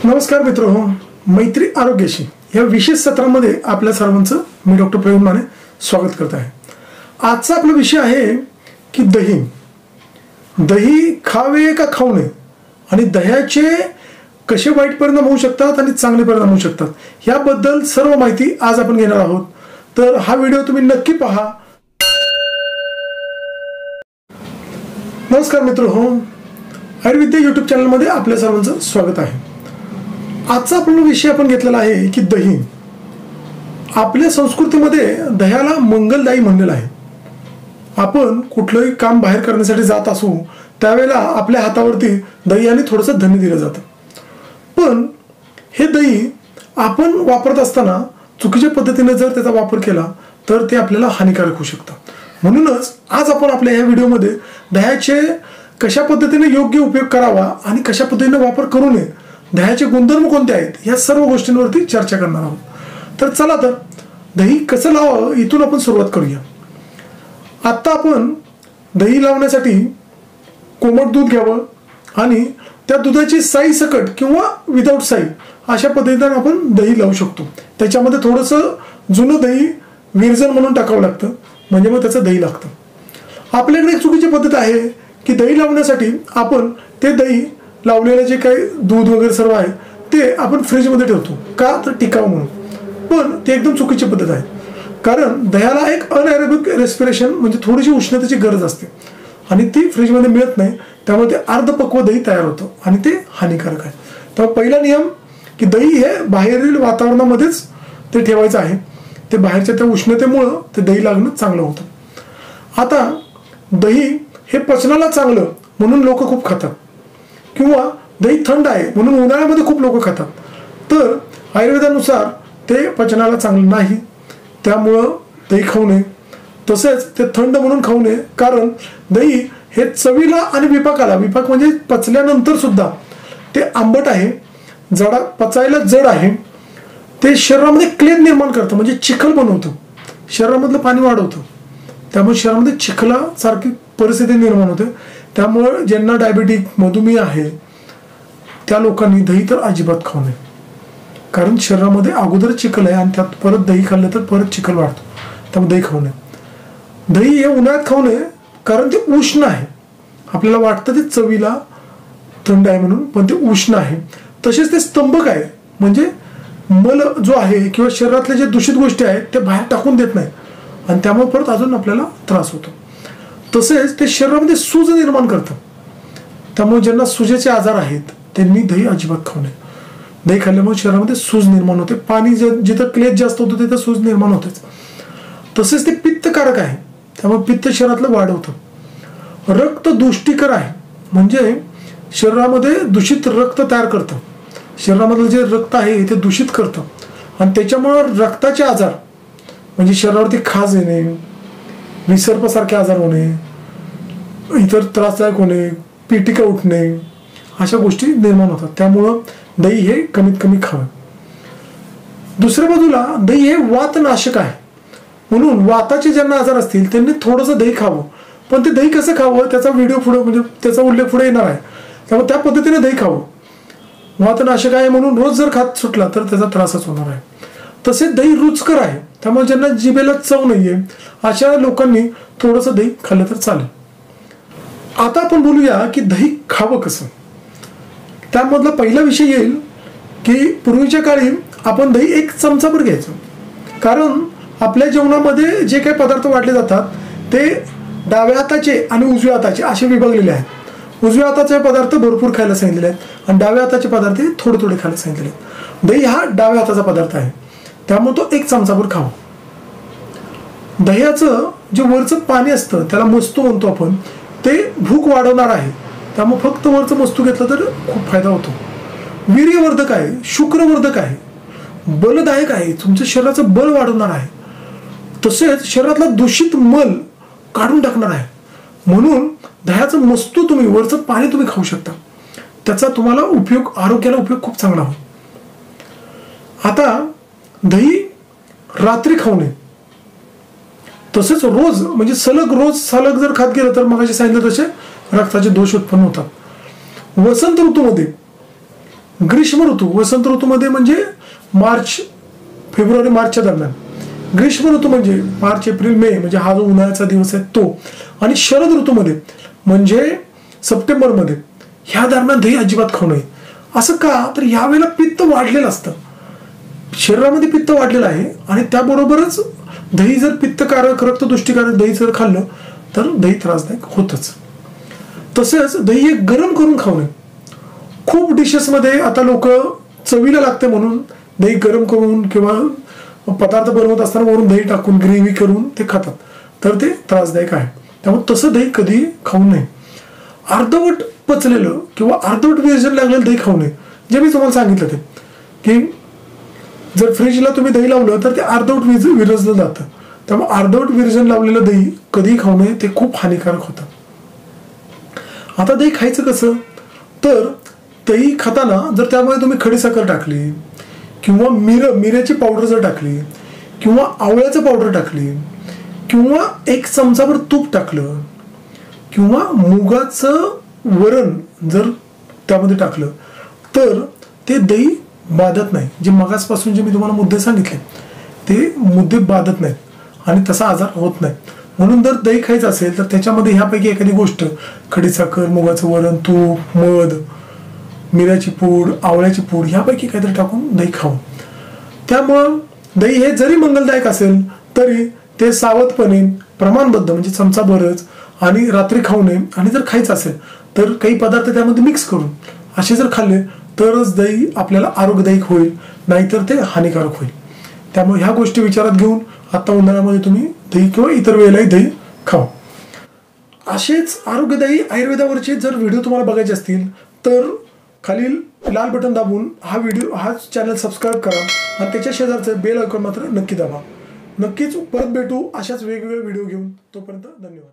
नमस्कार मित्रांनो, मaitriarogyashi या विशेष सत्रामध्ये आपल्या सर्वांचं मी डॉक्टर प्रवीण माने स्वागत करत आहे। आजचा आपला विषय आहे की दही खावे का खाऊ नये आणि दह्याचे कसे वाईट परिणाम होऊ शकतात आणि चांगले परिणाम होऊ शकतात याबद्दल सर्व माहिती आज आपण घेणार आहोत। तर हा व्हिडिओ तुम्ही नक्की पहा। नमस्कार मित्रांनो, आयुर्विद्या YouTube चॅनल मध्ये आपल्या सर्वांचं स्वागत आहे। आजचा आपला विषय आपण घेतलेला आहे की दही। आपल्या संस्कृतीमध्ये दह्याला मंगलदायी म्हणलेलं आहे। आपण कुठलंही काम बाहेर करण्यासाठी जात असू त्यावेळेला आपल्या हातावरती दही आणि थोडंसं धने दिलं जातं, पण हे दही आपण वापरत असताना चुकीच्या पद्धतीने जर त्याचा वापर केला तर ते आपल्याला हानिकारक होऊ शकतं। म्हणूनच आज आपण आपल्या या व्हिडिओमध्ये दह्याचे कशा पद्धतीने योग्य उपयोग करावा आणि कशा पद्धतीने वापर करू नये, दह्याचे गुणधर्म कोणते आहेत या सर्व गोष्टींवरती चर्चा करणार आहोत। तर चला तर दही कसं लावावं इथून आपण सुरुवात करूया। आता आपण दही लावण्यासाठी कोमट दूध घ्यावं आणि त्या दुधाची साई सकट किंवा विदाउट साई अशा पद्धतीने आपण दही लावू शकतो। त्याच्यामध्ये थोडंसं जुनं दही विरजन म्हणून टाकावं लागतं, म्हणजे मग त्याचं दही लागतं। आपल्याकडे एक चुकीची पद्धत आहे की दही लावण्यासाठी आपण ते दही लावलेले जे काही दूध वगैरे सर्व आहे ते आपण फ्रीजमध्ये ठेवतो, का तर टिकावं म्हणून। पण ते एकदम चुकीची पद्धत आहे, कारण दह्याला एक अनएरोबिक रेस्पिरेशन म्हणजे थोडीशी उष्णतेची गरज असते आणि ती फ्रीजमध्ये मिळत नाही, त्यामुळे ते अर्धपक्व दही तयार होतं आणि ते हानिकारक आहे। तर पहिला नियम की दही हे बाहेरील वातावरणामध्येच ते ठेवायचं आहे, ते बाहेरच्या त्या उष्णतेमुळं ते दही लागणं चांगलं होतं। आता दही हे पचनाला चांगलं म्हणून लोक खूप खातात, किंवा दही थंड आहे म्हणून उन्हाळ्यामध्ये खूप लोक खातात, तर आयुर्वेदानुसार ते पचनाला चांगलं नाही, त्यामुळं दही खाऊ नये। तसेच ते थंड म्हणून खाऊ नये, कारण दही हे चवीला आणि विपाकाला, विपाक म्हणजे पचल्यानंतर सुद्धा ते आंबट आहे, पचायला जड आहे, ते शरीरामध्ये क्लेद निर्माण करतं म्हणजे चिखल बनवतं, शरीरामधलं पाणी वाढवतं, त्यामुळे शरीरामध्ये चिखलासारखी परिस्थिती निर्माण होते। त्यामुळे ज्यांना डायबिटीक मधुमेह आहे त्या लोकांनी दही तर अजिबात खाऊ नये, कारण शरीरामध्ये अगोदर चिखल आहे आणि त्यात परत दही खाल्लं तर परत चिखल वाढतो, त्यामुळे दही खाऊ नये। दही हे उन्हाळ्यात खाऊ नये कारण ते उष्ण आहे, आपल्याला वाटतं ते चवीला थंड आहे म्हणून, पण ते उष्ण आहे। तसेच ते स्तंभक आहे, म्हणजे मल जो आहे किंवा शरीरातले जे दूषित गोष्टी आहेत ते बाहेर टाकून देत नाही आणि त्यामुळे परत अजून आपल्याला त्रास होतो। तसेच ते शरीरामध्ये सूज निर्माण करतं, त्यामुळे ज्यांना सुजेचे आजार आहेत त्यांनी दही अजिबात खाऊ नये। दही खाल्ल्यामुळे शरीरामध्ये सूज निर्माण होते, पाणी जिथं क्लेद जास्त होतं तिथं सूज निर्माण होतेच। तसेच ते पित्तकारक आहे, त्यामुळे पित्त शरीरातलं वाढवतं। रक्त दुष्टीकर आहे, म्हणजे शरीरामध्ये दूषित रक्त तयार करतं, शरीरामधलं जे रक्त आहे ते दूषित करतं आणि त्याच्यामुळं रक्ताचे आजार म्हणजे शरीरावरती खाज येणे, विसर्पासारखे आजार होणे, इतर त्रासदायक होणे, पिटिका उठणे अशा गोष्टी निर्माण होतात, त्यामुळं दही हे कमीत कमी खावं। दुसऱ्या बाजूला दही हे वातनाशक आहे, म्हणून वाताचे ज्यांना आजार असतील त्यांनी थोडंसं दही खावं, पण ते दही कसं खावं त्याचा व्हिडिओ पुढे म्हणजे त्याचा उल्लेख पुढे येणार आहे, त्यामुळे त्या पद्धतीने दही खावं। वातनाशक आहे म्हणून रोज जर खात सुटला तर त्याचा त्रासच होणार आहे। तसेच दही रुचकर आहे, त्यामुळे ज्यांना जिभेला चव नाहीये अशा लोकांनी थोडंसं दही खाल्लं तर चालेल। आता आपण बोलूया की दही खावं कसं। त्यामधला पहिला विषय येईल की पूर्वीच्या काळी आपण दही 1 चमचाभर घ्यायचं, कारण आपल्या जेवणामध्ये जे काही पदार्थ वाटले जातात ते डाव्या हाताचे आणि उजव्या हाताचे असे विभागलेले आहेत। उजव्या हाताचे पदार्थ भरपूर खायला सांगितलेले आहेत आणि डाव्या हाताचे पदार्थ थोडे थोडे खायला सांगितलेले आहेत। दही हा डाव्या हाताचा पदार्थ आहे, त्यामुळे तो 1 चमचाभर खावा। दह्याचं जे वरचं पाणी असतं त्याला मस्तू म्हणतो आपण, ते भूक वाढवणार आहे, त्यामुळे फक्त वरचं मस्तू घेतलं तर खूप फायदा होतो। वीर्यवर्धक आहे, शुक्रवर्धक आहे, बलदायक आहे, तुमच्या शरीराचं बळ वाढवणार आहे, तसेच शरीरातला दूषित मल काढून टाकणार आहे, म्हणून दह्याचं मस्तू तुम्ही वरचं पाणी तुम्ही खाऊ शकता, त्याचा तुम्हाला उपयोग आरोग्याला उपयोग खूप चांगला होईल। आता दही रात्री खाऊ नये, तसेच रोज म्हणजे रोज सलग जर खात गेलं तर मगाशी सांगितलं तसे रक्ताचे दोष उत्पन्न होतात। वसंत ऋतूमध्ये ग्रीष्म ऋतू, वसंत ऋतूमध्ये म्हणजे मार्च फेब्रुवारी मार्चच्या दरम्यान, ग्रीष्म ऋतू म्हणजे मार्च एप्रिल मे म्हणजे हा जो उन्हाळ्याचा दिवस आहे तो, आणि शरद ऋतूमध्ये म्हणजे सप्टेंबरमध्ये, ह्या दरम्यान दही अजिबात खाऊ नये. असं का, तर यावेळेला पित्त वाढलेलं असतं, शरीरामध्ये पित्त वाढलेलं आहे, आणि त्याबरोबरच दही जर पित्तकारक रक्तदुष्टीकारक दही जर खाल्लं तर दही त्रासदायक होतच. तसेच दही हे गरम करून खाऊ नये. खूप डिशेसमध्ये आता लोक चवीला लागते म्हणून दही गरम करून किंवा पदार्थ बनवत असताना वरून दही टाकून ग्रेव्ही करून ते खातात, तर ते त्रासदायक आहे. त्यामुळे तसं दही कधी खाऊ नये. अर्धवट पचलेलं किंवा अर्धवट विरजण लागलेलं दही खाऊ नये. जे मी तुम्हाला सांगितलं ते की जर फ्रीजला तुम्ही दही लावलं तर ते अर्धवट विरजलं जातं. त्यामुळे अर्धवट विरजण लावलेलं दही कधीही खाऊ नये, ते खूप हानिकारक होतं. आता दही खायचं कसं, तर दही खाताना जर त्यामध्ये तुम्ही खडीसाखर टाकली किंवा मिऱ्याची पावडर जर टाकली किंवा आवळ्याचं पावडर टाकली किंवा 1 चमचाभर तूप टाकलं किंवा मुगाचं वरण जर त्यामध्ये टाकलं तर ते दही बाधत नाही. जे मगासपासून जे मी तुम्हाला मुद्दे सांगितले ते मुद्दे बाधत नाहीत आणि तसा आजार होत नाही. म्हणून जर दही खायचं असेल तर त्याच्यामध्ये ह्यापैकी एखादी गोष्ट, खडीसाखर, मुगाचं वरण, तूप, मध, मिऱ्याची पूड, आवळ्याची पूड ह्यापैकी काहीतरी टाकून दही खाऊ. त्यामुळं दही हे जरी मंगलदायक असेल तरी ते सावधपणे प्रमाणबद्ध म्हणजे चमचाभरच आणि रात्री खाऊ नये. आणि जर खायचं असेल तर काही पदार्थ त्यामध्ये मिक्स करून असे जर खाल्ले तरच दही आपल्याला आरोग्यदायक होईल, नाहीतर ते हानिकारक होईल. त्यामुळे ह्या गोष्टी विचारात घेऊन आता उन्हाळ्यामध्ये तुम्ही दही किंवा इतर वेळेलाही दही खावा. असेच आरोग्यदायी आयुर्वेदावरचे जर व्हिडिओ तुम्हाला बघायचे असतील तर खालील लाल बटन दाबून हा चॅनल सबस्क्राईब करा आणि त्याच्या शेजारचं बेल आयकॉन मात्र नक्की दाबा. नक्कीच परत भेटू अशाच वेगवेगळे व्हिडिओ घेऊन. तोपर्यंत धन्यवाद.